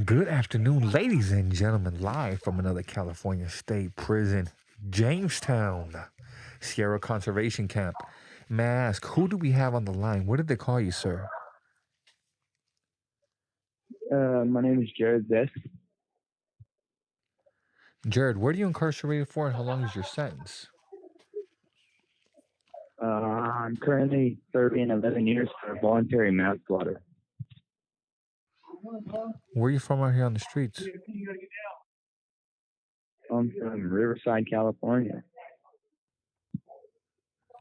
Good afternoon, ladies and gentlemen, live from another California state prison, Jamestown, Sierra Conservation Camp. May I ask, who do we have on the line? What did they call you, sir? My name is Jared Zest. Jared, what are you incarcerated for and how long is your sentence? I'm currently serving 11 years for voluntary manslaughter. Where are you from out here on the streets? I'm from Riverside, California.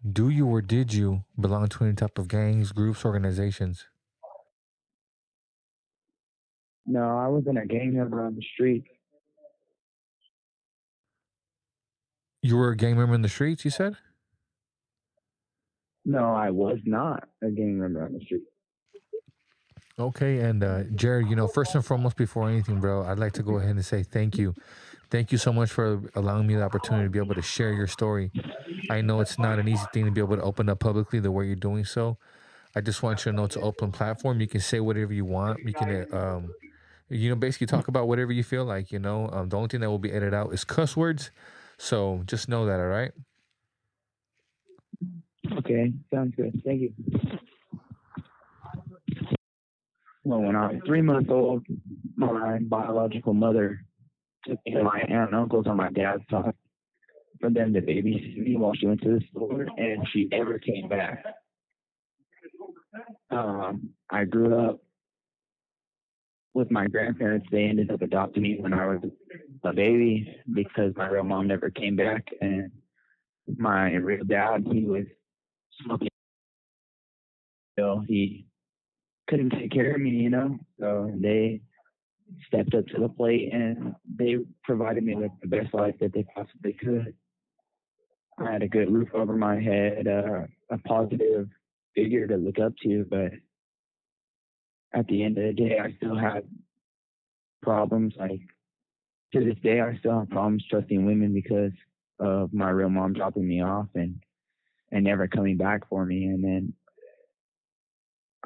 Do you or did you belong to any type of gangs, groups, organizations? No, I wasn't a gang member on the street. You were a gang member in the streets, you said? No, I was not a gang member on the street. Okay, and Jared, first and foremost, before anything, bro, I'd like to go ahead and say thank you. Thank you so much for allowing me the opportunity to be able to share your story. I know it's not an easy thing to be able to open up publicly the way you're doing so. I just want you to know it's an open platform. You can say whatever you want. You can, basically talk about whatever you feel like. The only thing that will be edited out is cuss words. So just know that, all right? Okay, sounds good. Thank you. Well, when I was 3 months old, my biological mother took me to my aunt and uncles on my dad's side for them to babysit me while she went to the store, and she never came back. I grew up with my grandparents. They ended up adopting me when I was a baby because my real mom never came back, and my real dad, he was smoking. So he couldn't take care of me, So they stepped up to the plate and they provided me with the best life that they possibly could. I had a good roof over my head, a positive figure to look up to, but at the end of the day, I still had problems. Like, to this day, I still have problems trusting women because of my real mom dropping me off and never coming back for me. And then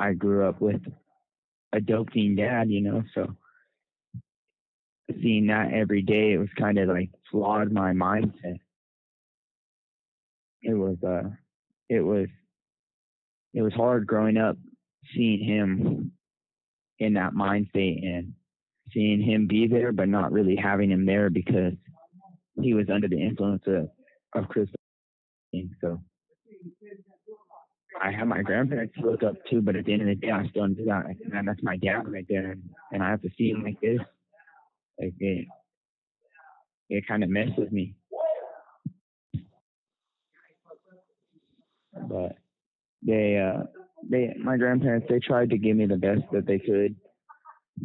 I grew up with a doping dad, so seeing that every day, it was kind of like flawed my mindset. It was hard growing up seeing him in that mind state and seeing him be there, but not really having him there because he was under the influence of crystal. So I have my grandparents to look up to, but at the end of the day, I still do that. And that's my dad right there, and I have to see him like this. Like it kind of messes with me. But my grandparents, they tried to give me the best that they could.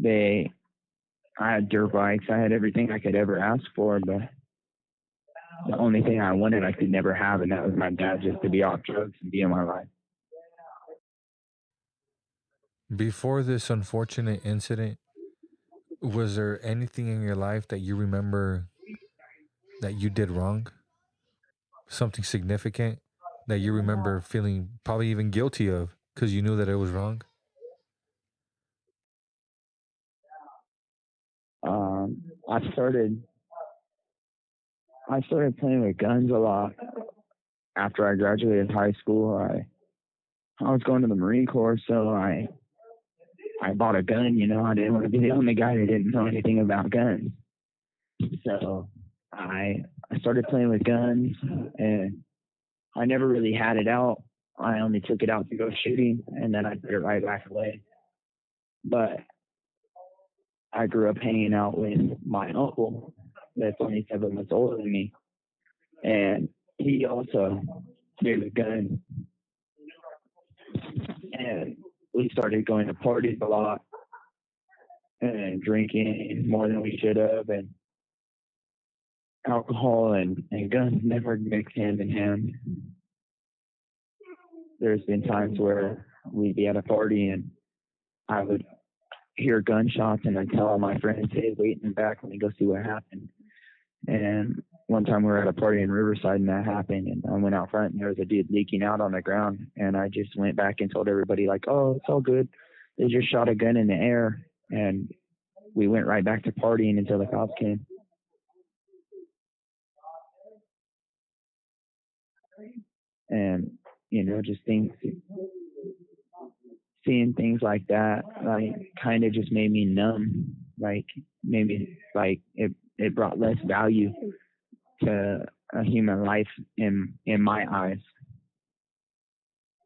I had dirt bikes, I had everything I could ever ask for, but the only thing I wanted I could never have, and that was my dad just to be off drugs and be in my life. Before this unfortunate incident, was there anything in your life that you remember that you did wrong? Something significant that you remember feeling probably even guilty of because you knew that it was wrong? Um, I started playing with guns a lot after I graduated high school. I was going to the Marine Corps, so I bought a gun. I didn't want to be the only guy that didn't know anything about guns. So I started playing with guns, and I never really had it out. I only took it out to go shooting, and then I put it right back away. But I grew up hanging out with my uncle that's only 7 months older than me, and he also carried a gun. And we started going to parties a lot and drinking more than we should have, and alcohol and guns never mix hand in hand. There's been times where we'd be at a party and I would hear gunshots and I'd tell all my friends, hey, wait in the back, let me go see what happened. And one time we were at a party in Riverside and that happened, and I went out front and there was a dude leaking out on the ground, and I just went back and told everybody like, oh, it's all good. They just shot a gun in the air. And we went right back to partying until the cops came. And, just seeing things like that, like, kind of just made me numb. Like, maybe, like, it brought less value to a human life in my eyes.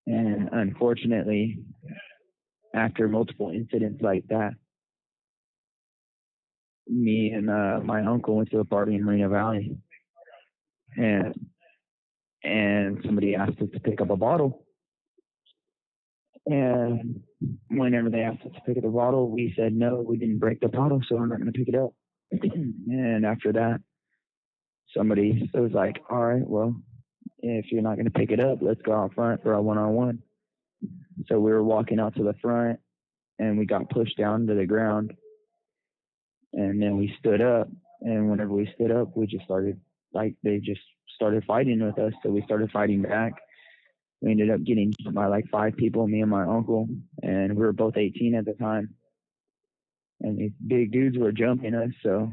And unfortunately, after multiple incidents like that, me and my uncle went to a party in Marina Valley, and somebody asked us to pick up a bottle. And whenever they asked us to pick up the bottle, we said no, we didn't break the bottle, so we're not going to pick it up. And after that, somebody was like, all right, well, if you're not going to pick it up, let's go out front for a one-on-one. So we were walking out to the front, and we got pushed down to the ground. And then we stood up, and whenever we stood up, we just started, like, they just started fighting with us. So we started fighting back. We ended up getting jumped by like 5 people, me and my uncle, and we were both 18 at the time. And these big dudes were jumping us, so,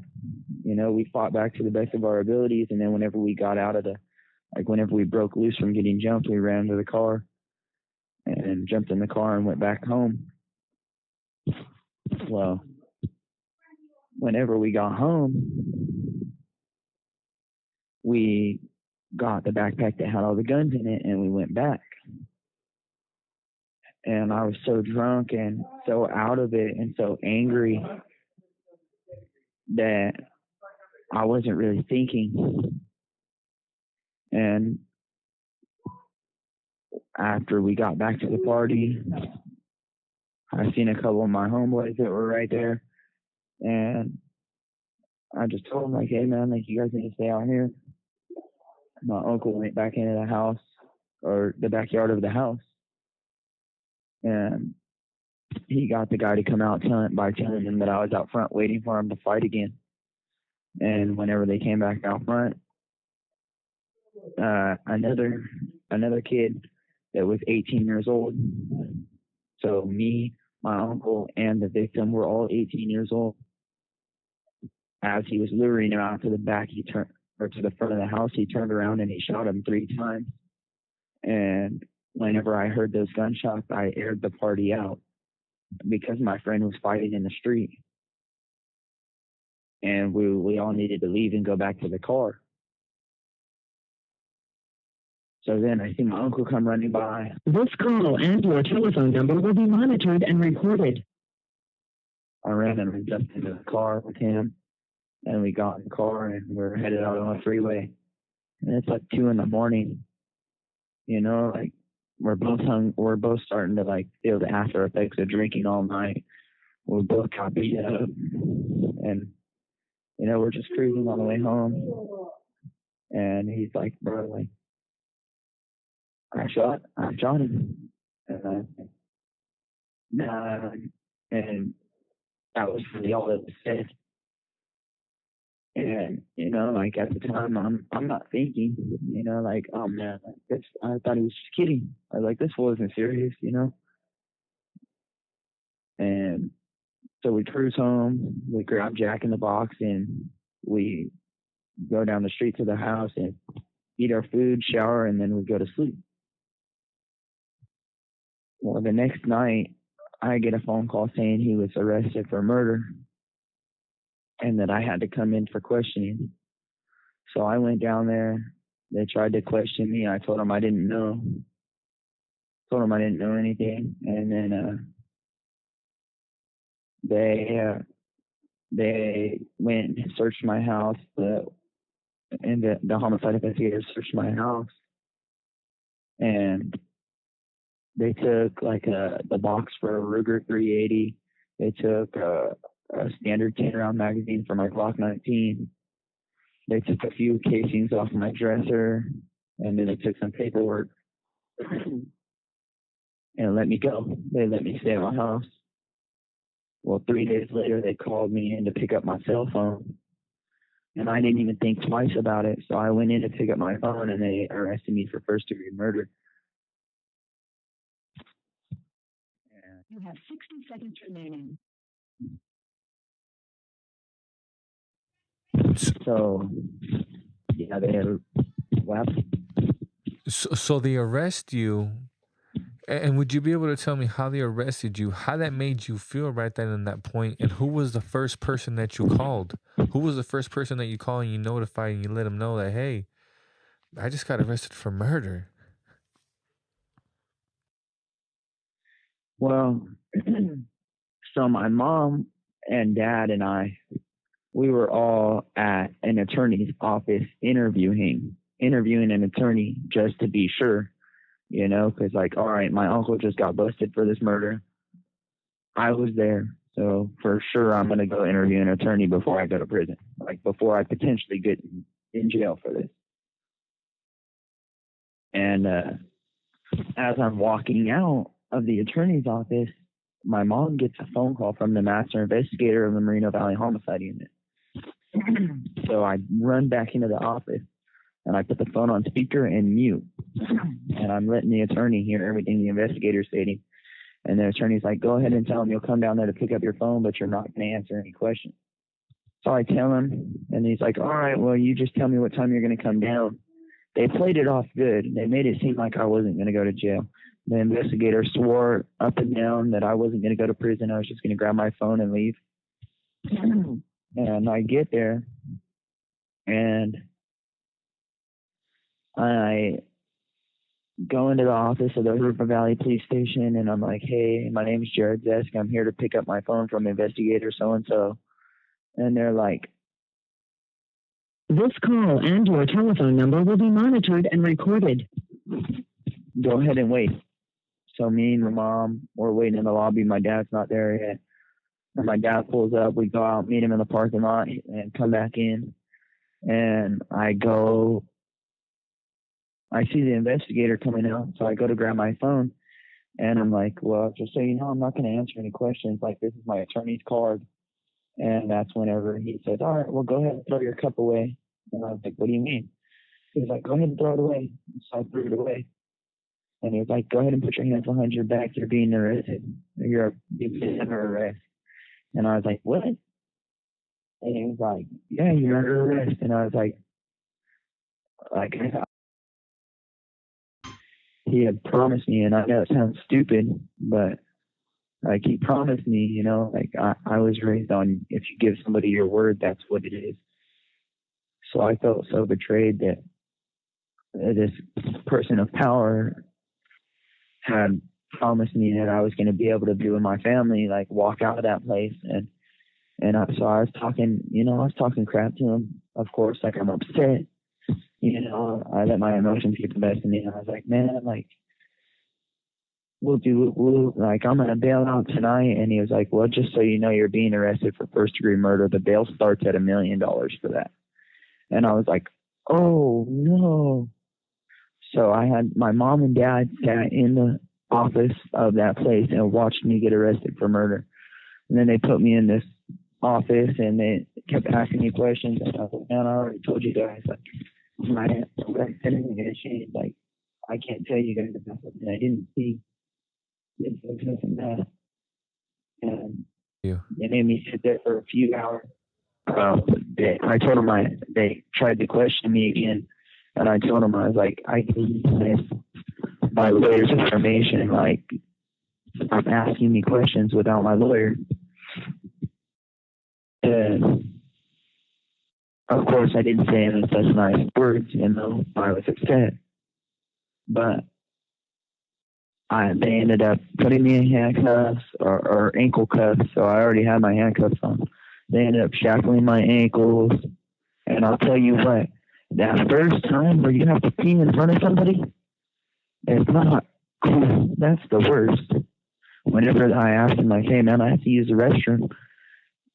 we fought back to the best of our abilities. And then whenever we got out of whenever we broke loose from getting jumped, we ran to the car and jumped in the car and went back home. Well, whenever we got home, we got the backpack that had all the guns in it, and we went back. And I was so drunk and so out of it and so angry that I wasn't really thinking. And after we got back to the party, I seen a couple of my homeboys that were right there, and I just told them, like, hey man, like, you guys need to stay out here. My uncle went back into the house, or the backyard of the house, and he got the guy to come out by telling him that I was out front waiting for him to fight again. And whenever they came back out front, another kid that was 18 years old. So me, my uncle, and the victim were all 18 years old. As he was luring him out to the back, to the front of the house, he turned around and he shot him 3 times. And whenever I heard those gunshots, I aired the party out because my friend was fighting in the street. And we all needed to leave and go back to the car. So then I see my uncle come running by. This call and your telephone number will be monitored and recorded. I ran and jumped into the car with him, and we got in the car and we're headed out on the freeway. And it's like 2 a.m. Like, we're both starting to, like, feel the after effects of drinking all night. We both got beat up, and we're just cruising on the way home. And he's like, bro, like, I shot him. And I, nah, and that was really all that was said. And like, at the time, I'm not thinking, like, oh man, like, this, I thought he was just kidding. I was like, this wasn't serious, And so we cruise home, we grab Jack in the Box, and we go down the street to the house and eat our food, shower, and then we go to sleep. Well, the next night, I get a phone call saying he was arrested for murder and that I had to come in for questioning. So I went down there. They tried to question me. I told them I didn't know. Told them I didn't know anything. And then they went and searched my house. And the homicide investigators searched my house. And they took, like, the box for a Ruger 380. They took a standard 10-round magazine for my Glock 19. They took a few casings off my dresser, and then they took some paperwork and let me go. They let me stay at my house. Well, 3 days later, they called me in to pick up my cell phone, and I didn't even think twice about it. So I went in to pick up my phone, and they arrested me for first-degree murder. You have 60 seconds remaining. So, yeah, they had left. So they arrest you, and would you be able to tell me how they arrested you, how that made you feel right then and that point, and who was the first person that you called? Who was the first person that you called and you notified and you let them know that, hey, I just got arrested for murder? Well, so my mom and dad and I, we were all at an attorney's office interviewing an attorney just to be sure, because like, all right, my uncle just got busted for this murder. I was there, so for sure I'm going to go interview an attorney before I go to prison, like before I potentially get in jail for this. And as I'm walking out of the attorney's office, my mom gets a phone call from the master investigator of the Moreno Valley Homicide Unit. So I run back into the office and I put the phone on speaker and mute. And I'm letting the attorney hear everything the investigator's stating. And the attorney's like, go ahead and tell him you'll come down there to pick up your phone, but you're not going to answer any questions. So I tell him, and he's like, all right, well, you just tell me what time you're going to come down. They played it off good. They made it seem like I wasn't going to go to jail. The investigator swore up and down that I wasn't going to go to prison. I was just going to grab my phone and leave. And I get there, and I go into the office of the River Valley Police Station, and I'm like, hey, my name is Jared Zesk. I'm here to pick up my phone from investigator so-and-so. And they're like, this call and your telephone number will be monitored and recorded. Go ahead and wait. So me and my mom, we're waiting in the lobby. My dad's not there yet. And my dad pulls up. We go out, meet him in the parking lot, and come back in. And I see the investigator coming out. So I go to grab my phone. And I'm like, well, just so you know, I'm not going to answer any questions. Like, this is my attorney's card. And that's whenever he says, all right, well, go ahead and throw your cup away. And I was like, what do you mean? He was like, go ahead and throw it away. So I threw it away. And he was like, go ahead and put your hands behind your back. You're being arrested. You're under arrest. And I was like, what? And he was like, yeah, you're under arrest. And I was like, he had promised me, and I know it sounds stupid, but like he promised me, like I was raised on, if you give somebody your word, that's what it is. So I felt so betrayed that this person of power had promised me that I was going to be able to be with my family, like walk out of that place. So I was talking crap to him, of course, like I'm upset. I let my emotions get the best of me. And I was like, man, like, I'm going to bail out tonight. And he was like, well, just so you know, you're being arrested for first-degree murder. The bail starts at $1 million for that. And I was like, oh, no. So I had my mom and dad sat in the office of that place and watched me get arrested for murder. And then they put me in this office and they kept asking me questions. And I was like, man, I already told you guys, like, my anything has changed. Like, I can't tell you guys about something I didn't see. This and that. And they made me sit there for a few hours. I told them they tried to question me again. And I told them, I was like, I can use my lawyer's information. Like, I'm asking me questions without my lawyer. And of course, I didn't say any such nice words, I was upset. But they ended up putting me in handcuffs or ankle cuffs. So I already had my handcuffs on. They ended up shackling my ankles. And I'll tell you what, that first time where you have to pee in front of somebody, it's not cool. That's the worst. Whenever I asked him, like, hey, man, I have to use the restroom.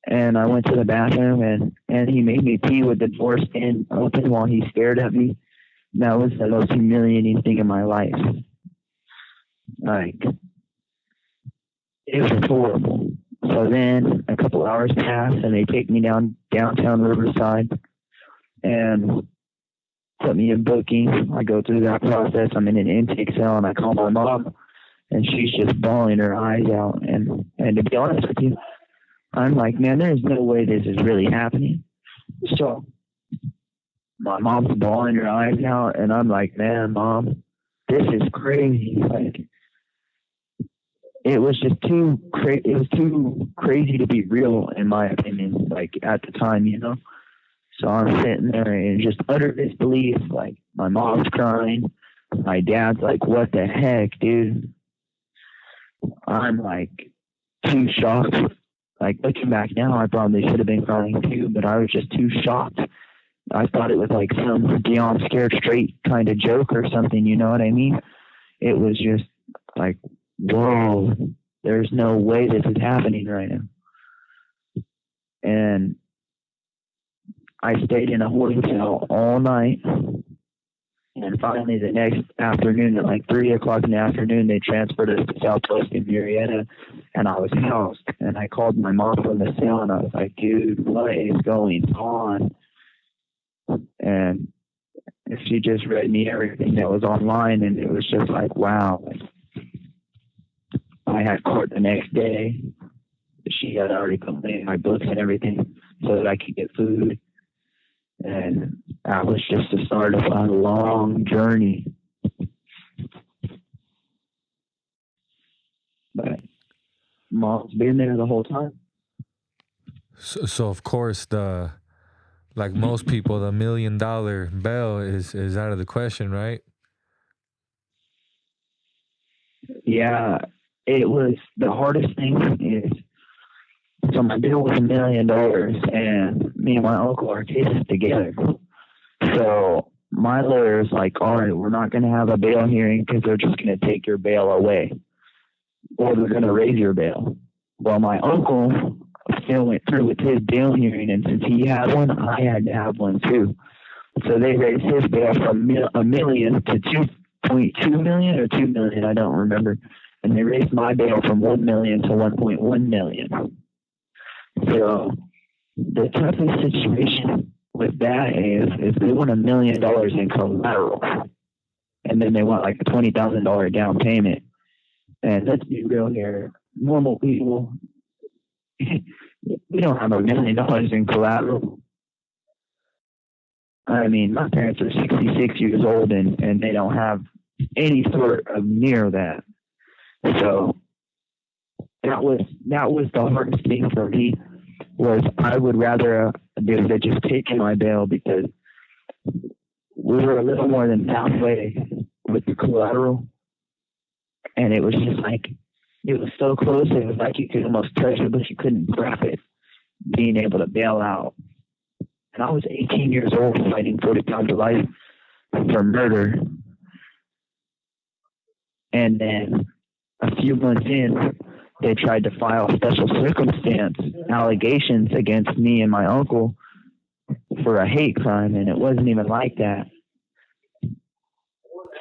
And I went to the bathroom, and he made me pee with the door stand open while he stared at me. That was the most humiliating thing in my life. Like, it was horrible. So then a couple hours pass, and they take me downtown Riverside and put me in booking. I go through that process. I'm in an intake cell, and I call my mom, and she's just bawling her eyes out. And to be honest with you, I'm like, man, there's no way this is really happening. So my mom's bawling her eyes out, and I'm like, man, Mom, this is crazy. Like, it was just too crazy. It was too crazy to be real, in my opinion. Like at the time, you know. So I'm sitting there in just utter disbelief. Like my mom's crying, my dad's like, "What the heck, dude?" I'm like too shocked. Like looking back now, I probably should have been crying too, but I was just too shocked. I thought it was like some beyond scared straight kind of joke or something. You know what I mean? It was just like, whoa, there's no way this is happening right now. And I stayed in a holding cell all night. And finally, the next afternoon, at like 3 o'clock in the afternoon, they transferred us to Southwest in Marietta, and I was housed. And I called my mom from the cell, and I was like, dude, what is going on? And she just read me everything that was online, and it was just like, wow. I had court the next day. She had already put me in my books and everything so that I could get food. And that was just the start of a long journey. But Mom's been there the whole time. So of course, like most people, the $1 million bail is out of the question, right? Yeah, it was the hardest thing is, so my bill was $1 million, and me and my uncle are cases together. So my lawyer's like, all right, we're not going to have a bail hearing because they're just going to take your bail away, or they're going to raise your bail. Well, my uncle still went through with his bail hearing, and since he had one, I had to have one too. So they raised his bail from $1 million to $2.2 million or $2 million, I don't remember. And they raised my bail from $1 million to $1.1 million. So the toughest situation with that is they want $1 million in collateral, and then they want like a $20,000 down payment. And let's be real here, normal people, we don't have $1 million in collateral. I mean, my parents are 66 years old, and they don't have any sort of near that. So that was the hardest thing for me. Was I would rather they just taken my bail, because we were a little more than halfway with the collateral, and it was just like, it was so close. It was like you could almost touch it, but you couldn't grab it, being able to bail out. And I was 18 years old fighting 40 pounds to life for murder. And then a few months in, they tried to file special circumstance allegations against me and my uncle for a hate crime, and it wasn't even like that.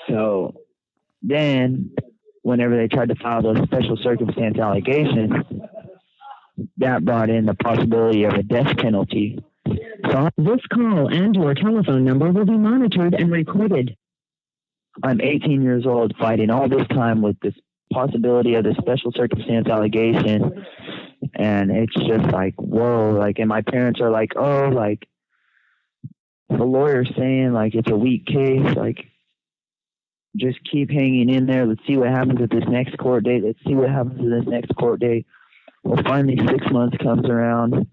So then, whenever they tried to file those special circumstance allegations, that brought in the possibility of a death penalty. So This call and your telephone number will be monitored and recorded. I'm 18 years old fighting all this time with this possibility of the special circumstance allegation, and it's just like, whoa. Like, and my parents are like, oh, like the lawyer's saying like it's a weak case, like just keep hanging in there, let's see what happens at this next court date, Well, finally 6 months comes around,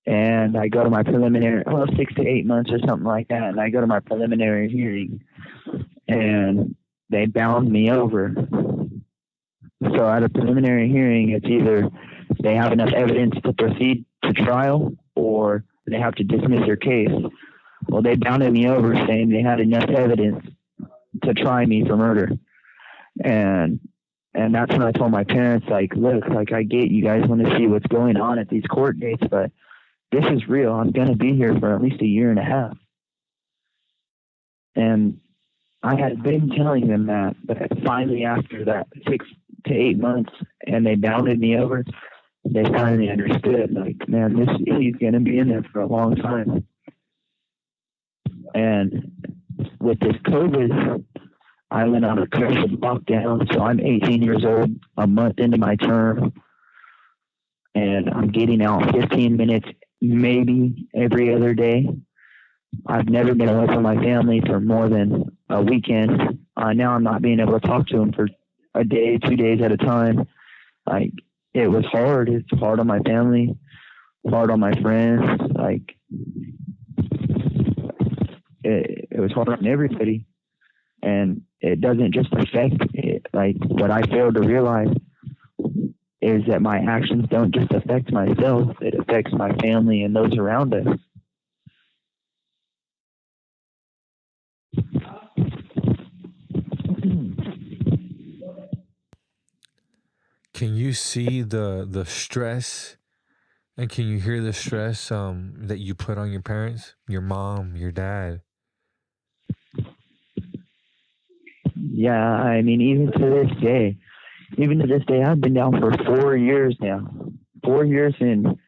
and I go to my preliminary, 6 to 8 months or something like that, and I go to my preliminary hearing, and they bound me over. So at a preliminary hearing, it's either they have enough evidence to proceed to trial, or they have to dismiss your case. Well, they bounded me over, saying they had enough evidence to try me for murder. And that's when I told my parents, like, look, like, I get you guys want to see what's going on at these court dates, but this is real. I'm going to be here for at least a year and a half. And I had been telling them that, but finally after that 6 to 8 months, and they bounded me over, they finally understood, like, man, he's going to be in there for a long time. And with this COVID, I went on a COVID lockdown, so I'm 18 years old, a month into my term, and I'm getting out 15 minutes maybe every other day. I've never been away from my family for more than a weekend. Now I'm not being able to talk to them for a day, 2 days at a time. Like, it was hard. It's hard on my family, hard on my friends. Like, it was hard on everybody. And it doesn't just affect it. Like, what I failed to realize is that my actions don't just affect myself, it affects my family and those around us. Can you see the stress, and can you hear the stress that you put on your parents, your mom, your dad? Yeah, I mean, even to this day, I've been down for 4 years now. 4 years in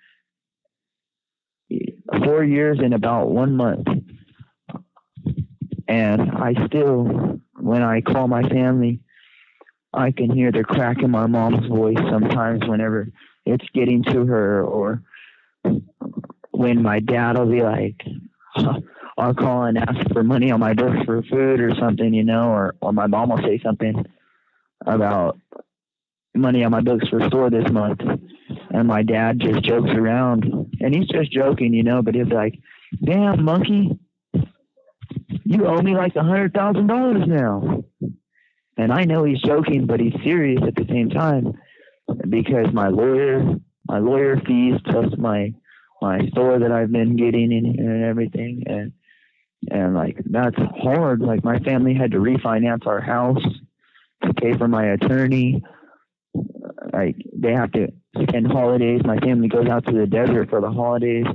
4 years in about 1 month. And I still, when I call my family, I can hear the crack in my mom's voice sometimes whenever it's getting to her, or when my dad will be like, I'll call and ask for money on my books for food or something, or my mom will say something about money on my books for store this month. And my dad just jokes around, and he's just joking, but he'll be like, damn, monkey, you owe me like $100,000 now. And I know he's joking, but he's serious at the same time, because my lawyer fees plus my store that I've been getting in and everything. And like, that's hard. Like, my family had to refinance our house to pay for my attorney. Like, they have to spend holidays. My family goes out to the desert for the holidays,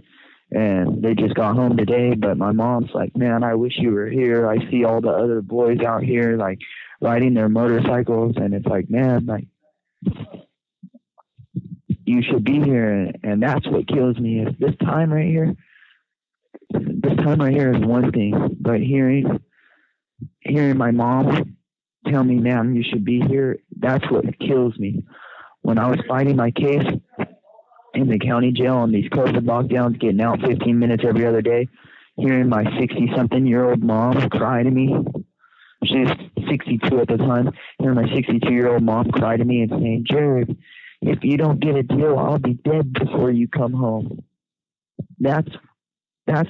and they just got home today. But my mom's like, man, I wish you were here. I see all the other boys out here, like, riding their motorcycles. And it's like, man, like, you should be here. And that's what kills me, is this time right here. This time right here is one thing, but hearing my mom tell me, man, you should be here, that's what kills me. When I was fighting my case in the county jail on these COVID lockdowns, getting out 15 minutes every other day, hearing my 60-something-year-old mom cry to me. She was 62 at the time. Hearing my 62-year-old mom cry to me and saying, Jared, if you don't get a deal, I'll be dead before you come home. That's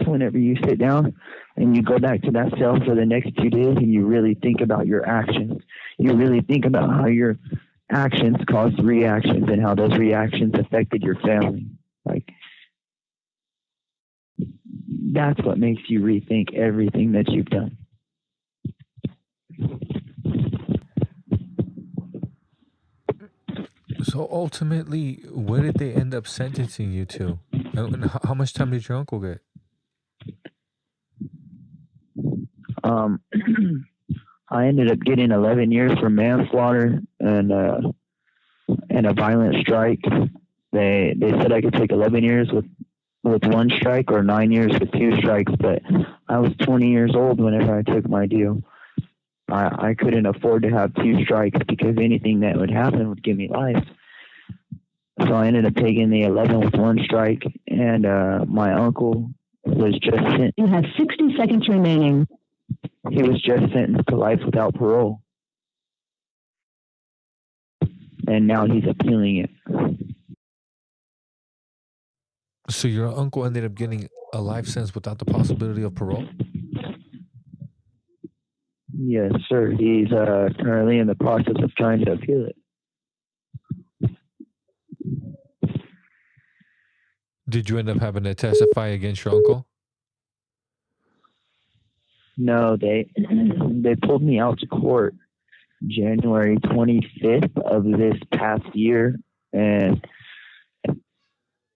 whenever you sit down and you go back to that cell for the next 2 days and you really think about your actions. You really think about how your actions caused reactions and how those reactions affected your family. Like, that's what makes you rethink everything that you've done. So ultimately, what did they end up sentencing you to? And how much time did your uncle get? I ended up getting 11 years for manslaughter and a violent strike. They said I could take 11 years with one strike, or 9 years with 2 strikes, but I was 20 years old whenever I took my deal. I couldn't afford to have 2 strikes, because anything that would happen would give me life. So I ended up taking the 11 with 1 strike, and my uncle was just sentenced. You have 60 seconds remaining. He was just sentenced to life without parole. And now he's appealing it. So your uncle ended up getting a life sentence without the possibility of parole? Yes, sir. He's currently in the process of trying to appeal it. Did you end up having to testify against your uncle? No, they pulled me out to court January 25th of this past year, and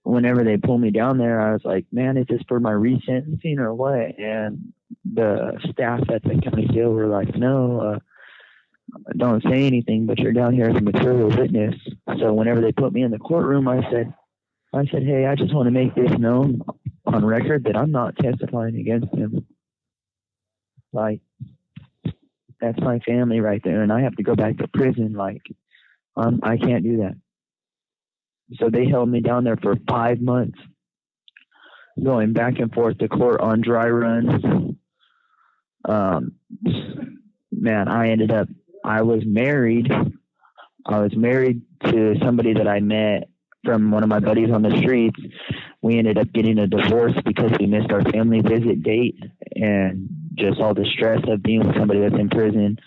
whenever they pulled me down there, I was like, man, is this for my resentencing or what? And the staff at the county jail were like, no, don't say anything, but you're down here as a material witness. So whenever they put me in the courtroom, I said, hey, I just want to make this known on record that I'm not testifying against him. Like, that's my family right there, and I have to go back to prison. Like, I can't do that. So they held me down there for 5 months. going back and forth to court on dry runs. Man, I was married. I was married to somebody that I met from one of my buddies on the streets. We ended up getting a divorce because we missed our family visit date, and just all the stress of being with somebody that's in prison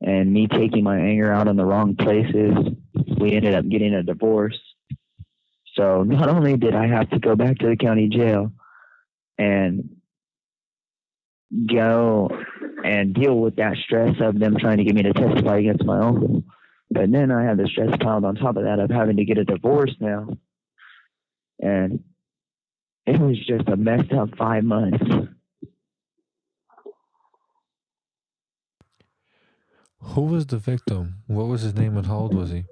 and me taking my anger out on the wrong places. We ended up getting a divorce. So not only did I have to go back to the county jail and go and deal with that stress of them trying to get me to testify against my uncle, but then I had the stress piled on top of that of having to get a divorce now. And it was just a messed up 5 months. Who was the victim? What was his name and how old was he?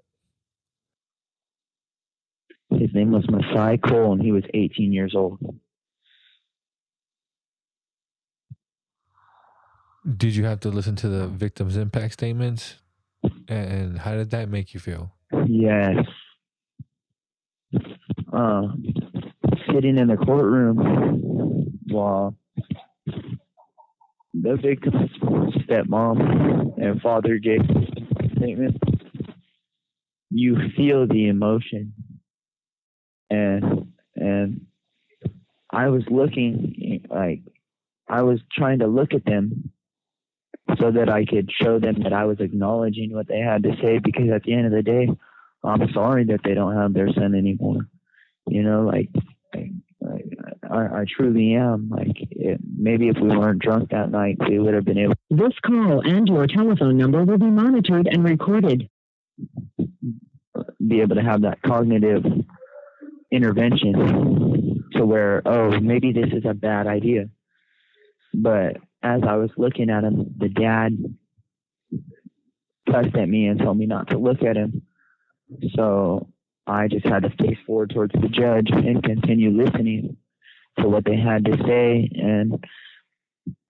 His name was Masai Cole, and he was 18 years old. Did you have to listen to the victim's impact statements? And how did that make you feel? Yes. Sitting in the courtroom while the victim's stepmom and father gave a statement, you feel the emotion. And I was I was trying to look at them so that I could show them that I was acknowledging what they had to say, because at the end of the day, I'm sorry that they don't have their son anymore. You know, I truly am. Maybe if we weren't drunk that night, we would have been able. This call and your telephone number will be monitored and recorded. Be able to have that cognitive intervention to where, oh, maybe this is a bad idea. But as I was looking at him, the dad fussed at me and told me not to look at him. So I just had to face forward towards the judge and continue listening to what they had to say. And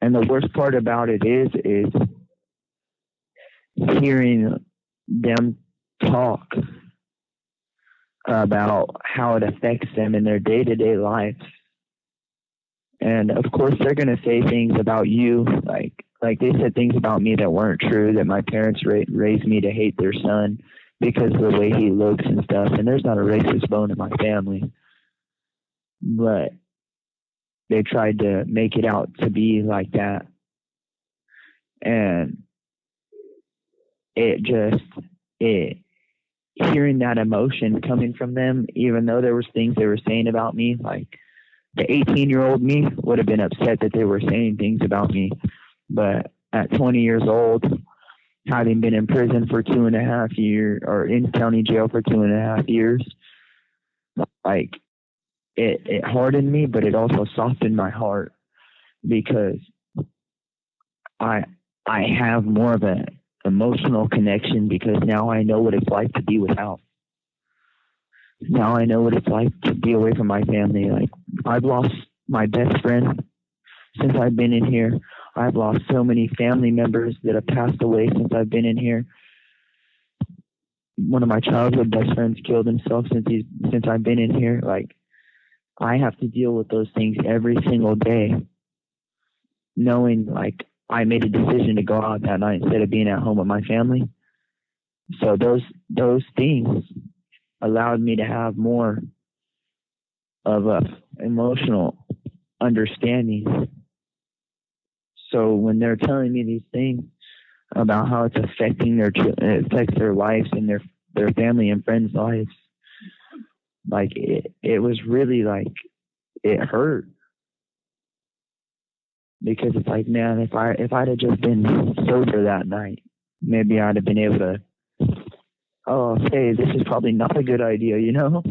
the worst part about it is hearing them talk about how it affects them in their day-to-day life. And of course, they're going to say things about you, like they said things about me that weren't true, that my parents raised me to hate their son because of the way he looks and stuff. And there's not a racist bone in my family, but they tried to make it out to be like that. And hearing that emotion coming from them, even though there was things they were saying about me, like the 18-year-old me would have been upset that they were saying things about me. But at 20 years old, having been in prison for 2.5 years, or in county jail for 2.5 years, it hardened me, but it also softened my heart, because I have more of an emotional connection, because now I know what it's like to be without. Now I know what it's like to be away from my family. Like, I've lost my best friend since I've been in here. I've lost so many family members that have passed away since I've been in here. One of my childhood best friends killed himself since I've been in here. Like, I have to deal with those things every single day, knowing like I made a decision to go out that night instead of being at home with my family. So those things allowed me to have more of a emotional understanding. So when they're telling me these things about how it's affecting it affects their lives and their family and friends' lives, like it was really like, it hurt, because it's like, man, if I'd have just been sober that night, maybe I'd have been able to, oh, hey, this is probably not a good idea, you know?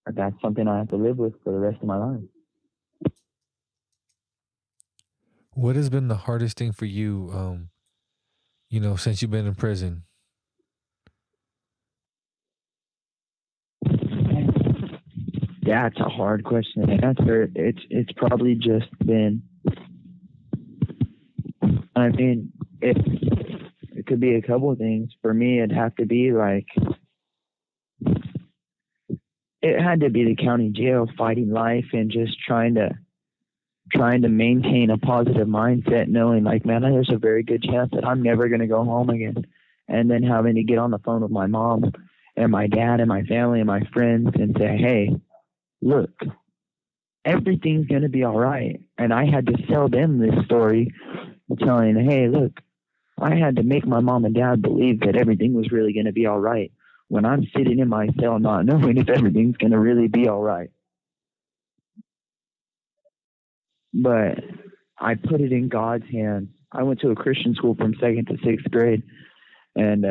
But that's something I have to live with for the rest of my life. What has been the hardest thing for you, since you've been in prison? That's a hard question to answer. It's probably just been, I mean, it could be a couple of things. For me, it'd have to be like it had to be the county jail, fighting life and just trying to maintain a positive mindset, knowing like, man, there's a very good chance that I'm never going to go home again. And then having to get on the phone with my mom and my dad and my family and my friends and say, hey, look, everything's going to be all right. And I had to sell them this story, telling, hey, look, I had to make my mom and dad believe that everything was really going to be all right when I'm sitting in my cell not knowing if everything's going to really be all right. But I put it in God's hands. I went to a Christian school from 2nd to 6th grade, and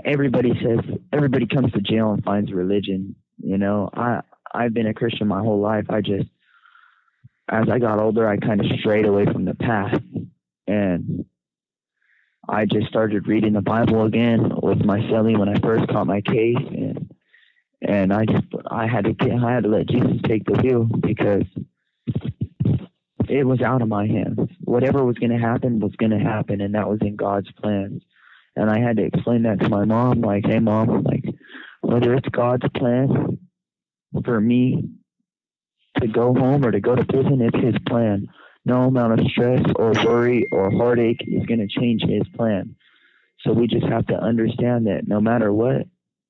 everybody comes to jail and finds religion. You know, I've been a Christian my whole life. As I got older, I kind of strayed away from the path, and I just started reading the Bible again with my cellie when I first caught my case, and I had to let Jesus take the wheel because it was out of my hands. Whatever was going to happen was going to happen, and that was in God's plans. And I had to explain that to my mom, like, hey, Mom, like, whether it's God's plan for me to go home or to go to prison, it's his plan. No amount of stress or worry or heartache is going to change his plan. So we just have to understand that no matter what,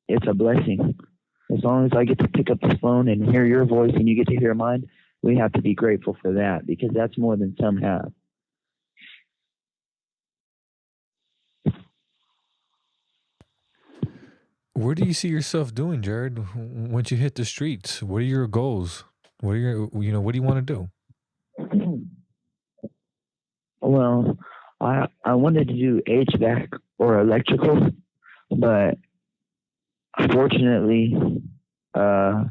it's a blessing. As long as I get to pick up the phone and hear your voice and you get to hear mine, we have to be grateful for that because that's more than some have. Where do you see yourself doing, Jared? Once you hit the streets, what are your goals? What are what do you want to do? Well, I wanted to do HVAC or electrical, but fortunately, there's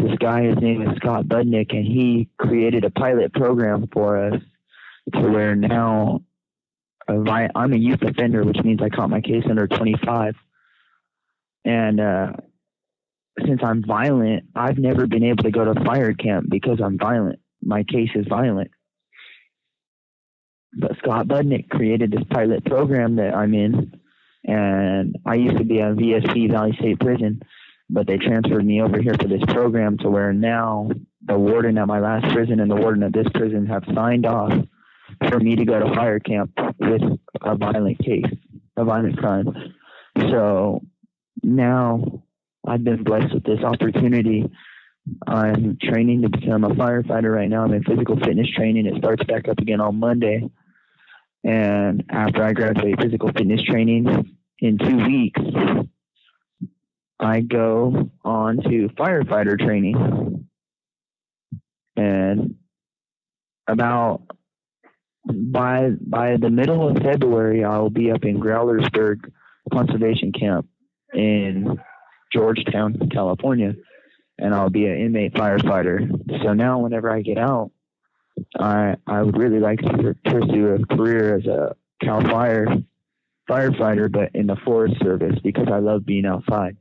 this guy, his name is Scott Budnick, and he created a pilot program for us to where now I'm a youth offender, which means I caught my case under 25. And since I'm violent, I've never been able to go to fire camp because I'm violent. My case is violent. But Scott Budnick created this pilot program that I'm in, and I used to be on VSP, Valley State Prison, but they transferred me over here for this program to where now the warden at my last prison and the warden at this prison have signed off for me to go to fire camp with a violent case, a violent crime. So now I've been blessed with this opportunity. I'm training to become a firefighter right now. I'm in physical fitness training. It starts back up again on Monday. And after I graduate physical fitness training in 2 weeks, I go on to firefighter training. And about by the middle of February, I'll be up in Growlersburg Conservation Camp in Georgetown, California, and I'll be an inmate firefighter. So now whenever I get out, I would really like to pursue a career as a Cal Fire firefighter, but in the Forest Service because I love being outside.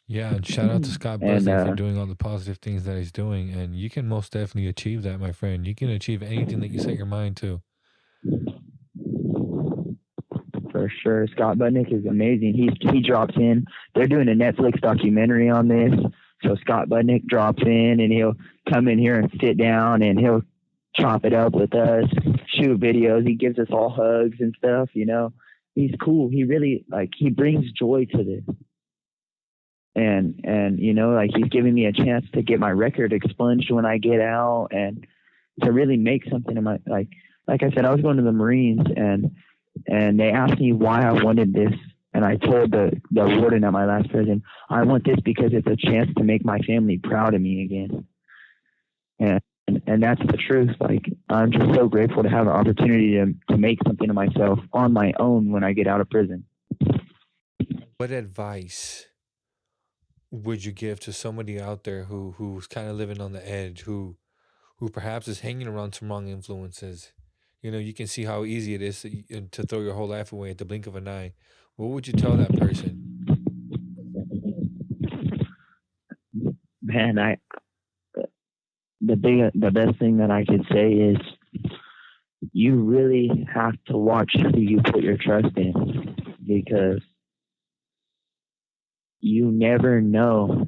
Yeah, and shout out to Scott Busnick for doing all the positive things that he's doing, and you can most definitely achieve that, my friend. You can achieve anything that you set your mind to. For sure. Scott Budnick is amazing. He drops in. They're doing a Netflix documentary on this. So Scott Budnick drops in and he'll come in here and sit down and he'll chop it up with us, shoot videos. He gives us all hugs and stuff, you know. He's cool. He really he brings joy to this. And you know, he's giving me a chance to get my record expunged when I get out and to really make something of my like I said, I was going to the Marines and they asked me why I wanted this. And I told the warden at my last prison, I want this because it's a chance to make my family proud of me again. And that's the truth. I'm just so grateful to have an opportunity to make something of myself on my own when I get out of prison. What advice would you give to somebody out there who's kind of living on the edge, who perhaps is hanging around some wrong influences? You know, you can see how easy it is to throw your whole life away at the blink of an eye. What would you tell that person? Man, the best thing that I could say is you really have to watch who you put your trust in, because you never know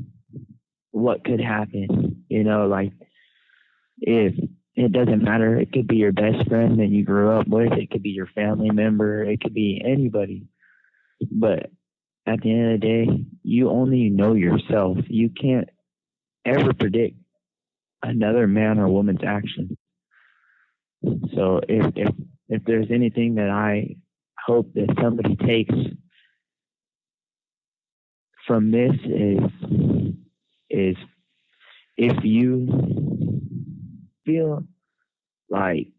what could happen. Like, if it doesn't matter, it could be your best friend that you grew up with, it could be your family member, it could be anybody. But at the end of the day, you only know yourself. You can't ever predict another man or woman's action. So if there's anything that I hope that somebody takes from this is if you feel like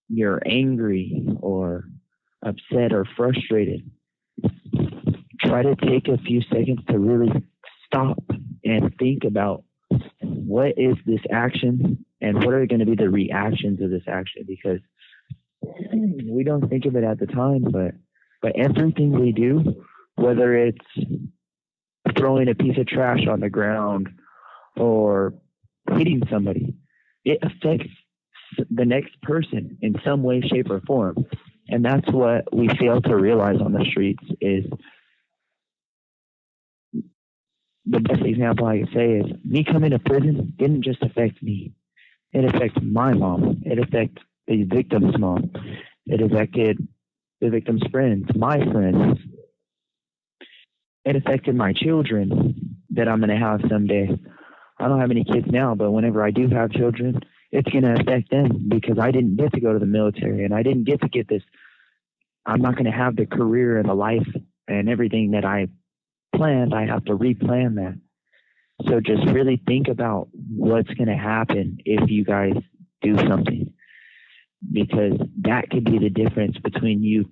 you're angry or upset or frustrated, try to take a few seconds to really stop and think about what is this action and what are going to be the reactions of this action, because we don't think of it at the time, but everything we do, whether it's throwing a piece of trash on the ground or hitting somebody, it affects the next person in some way, shape, or form. And that's what we fail to realize on the streets. Is the best example I could say is me coming to prison didn't just affect me. It affected my mom. It affected the victim's mom. It affected the victim's friends, my friends. It affected my children that I'm going to have someday. I don't have any kids now, but whenever I do have children, it's going to affect them, because I didn't get to go to the military and I didn't get to get this. I'm not going to have the career and the life and everything that I planned. I have to replan that. So just really think about what's going to happen if you guys do something, because that could be the difference between you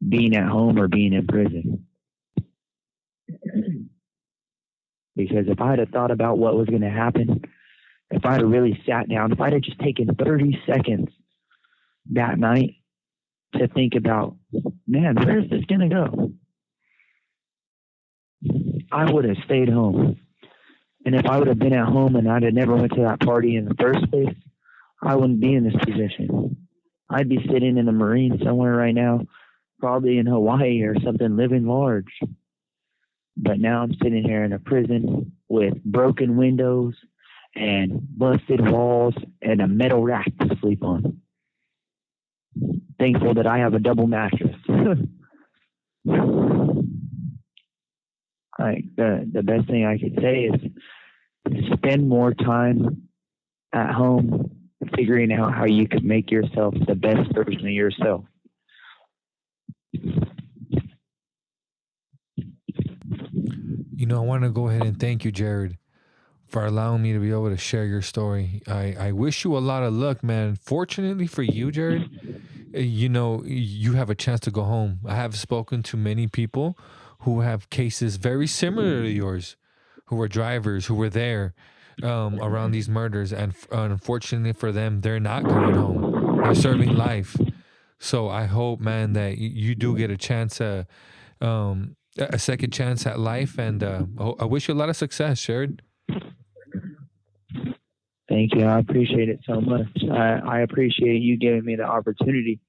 being at home or being in prison. Because if I'd have thought about what was going to happen, if I'd have really sat down, if I'd have just taken 30 seconds that night to think about, man, where's this going to go? I would have stayed home. And if I would have been at home and I'd have never went to that party in the first place, I wouldn't be in this position. I'd be sitting in the Marine somewhere right now, probably in Hawaii or something, living large. But now I'm sitting here in a prison with broken windows and busted walls and a metal rack to sleep on. Thankful that I have a double mattress. Like the best thing I could say is spend more time at home figuring out how you could make yourself the best version of yourself. I want to go ahead and thank you, Jared, for allowing me to be able to share your story. I wish you a lot of luck, man. Fortunately for you, Jared, you have a chance to go home. I have spoken to many people who have cases very similar to yours, who were drivers, who were there around these murders. And unfortunately for them, they're not going home. They're serving life. So I hope, man, that you do get a second chance at life. And I wish you a lot of success, Jared. Thank you. I appreciate it so much. I appreciate you giving me the opportunity